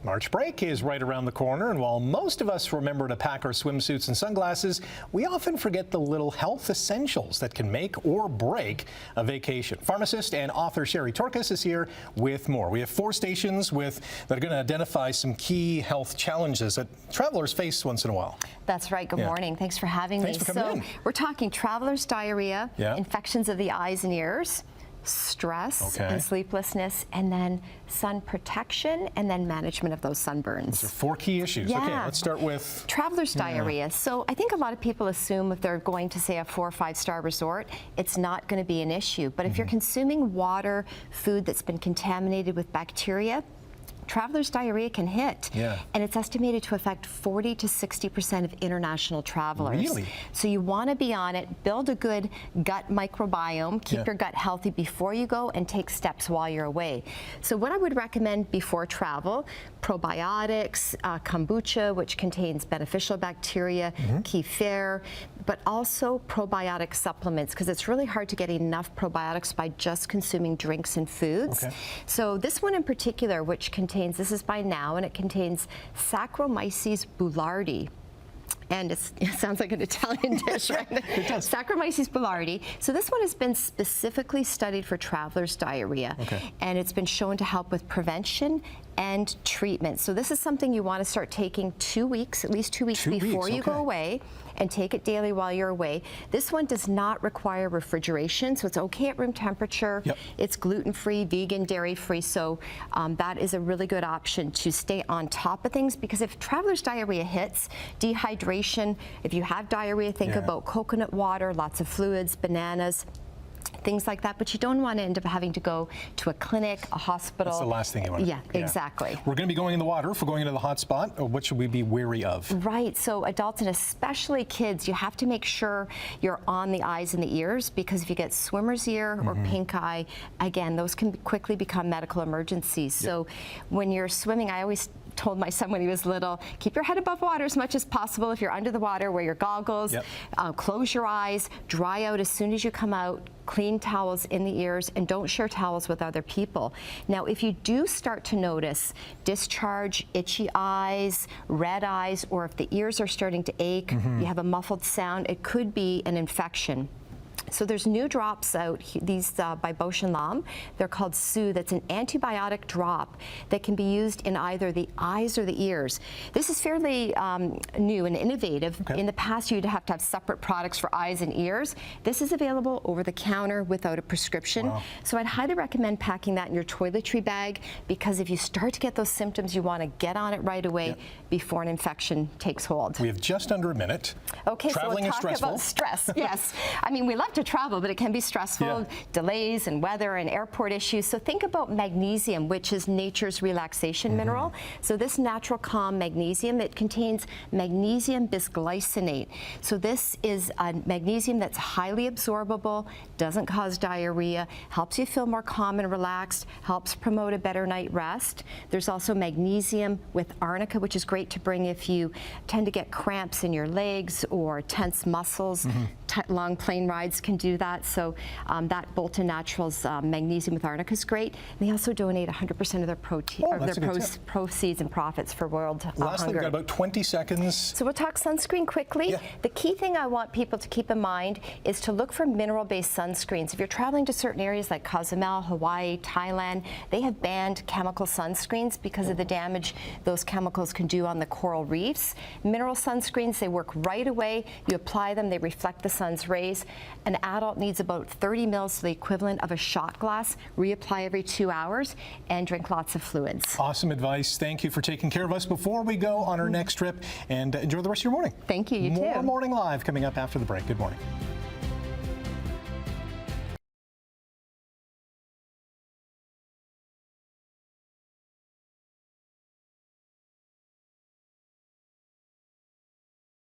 March break is right around the corner, and while most of us remember to pack our swimsuits and sunglasses, we often forget the little health essentials that can make or break a vacation. Pharmacist and author Sherry Torkos is here with more. We have 4 stations that are going to identify some key health challenges that travelers face once in a while. That's right. Good morning. Thanks for having me. Thanks for coming in. We're talking traveler's diarrhea, infections of the eyes and ears, stress and sleeplessness, and then sun protection, and then management of those sunburns. Those are 4 key issues. Okay, let's start with traveler's diarrhea. So I think a lot of people assume if they're going to, say, a 4 or 5-star resort, it's not going to be an issue. But if you're consuming water, food that's been contaminated with bacteria, traveler's diarrhea can hit, and it's estimated to affect 40 to 60% of international travelers. Really? So you want to be on it, build a good gut microbiome, keep your gut healthy before you go, and take steps while you're away. So what I would recommend before travel: probiotics, kombucha, which contains beneficial bacteria, kefir, but also probiotic supplements, because it's really hard to get enough probiotics by just consuming drinks and foods. So this one in particular, which contains, this is by now, and it contains Saccharomyces boulardii. And it sounds like an Italian dish, right? It does. Saccharomyces boulardii. So this one has been specifically studied for traveler's diarrhea, and it's been shown to help with prevention and treatment. So this is something you want to start taking 2 weeks, at least 2 weeks before you go away, and take it daily while you're away. This one does not require refrigeration, so it's okay at room temperature. It's gluten-free, vegan, dairy-free, so that is a really good option to stay on top of things, because if traveler's diarrhea hits, dehydration, if you have diarrhea, think about coconut water, lots of fluids, bananas, things like that, but you don't want to end up having to go to a clinic, a hospital. That's the last thing you want. Exactly. We're going to be going in the water. If we're going into the hot spot, what should we be wary of? Right, so adults and especially kids, you have to make sure you're on the eyes and the ears, because if you get swimmer's ear or pink eye, again, those can quickly become medical emergencies. So when you're swimming, I always told my son when he was little, keep your head above water as much as possible. If you're under the water, wear your goggles, close your eyes, dry out as soon as you come out, clean towels in the ears, and don't share towels with other people. Now, if you do start to notice discharge, itchy eyes, red eyes, or if the ears are starting to ache, you have a muffled sound, it could be an infection. So there's new drops out, these by Bausch & Lomb. They're called Soothe. It's an antibiotic drop that can be used in either the eyes or the ears. This is fairly new and innovative. In the past, you'd have to have separate products for eyes and ears. This is available over the counter without a prescription. So I'd highly recommend packing that in your toiletry bag, because if you start to get those symptoms, you want to get on it right away before an infection takes hold. We have just under a minute. Okay, Traveling so we'll talk about stress. Yes. I mean, we love to travel, but it can be stressful, delays and weather and airport issues. So think about magnesium, which is nature's relaxation mineral. So this natural calm magnesium, it contains magnesium bisglycinate. So this is a magnesium that's highly absorbable, doesn't cause diarrhea, helps you feel more calm and relaxed, helps promote a better night rest. There's also magnesium with arnica, which is great to bring if you tend to get cramps in your legs or tense muscles. Long plane rides can do that. So that Bolton Naturals magnesium with arnica is great. And they also donate 100% of their proceeds and profits for World Lastly, Hunger. we've got about 20 seconds. So we'll talk sunscreen quickly. The key thing I want people to keep in mind is to look for mineral-based sunscreens. If you're traveling to certain areas like Cozumel, Hawaii, Thailand, they have banned chemical sunscreens because of the damage those chemicals can do on the coral reefs. Mineral sunscreens, they work right away. You apply them, they reflect the sun's rays. An adult needs about 30 mils, so the equivalent of a shot glass. Reapply every 2 hours, and drink lots of fluids. Awesome advice. Thank you for taking care of us before we go on our next trip, and enjoy the rest of your morning. Thank you. You too. More Morning Live coming up after the break. Good morning.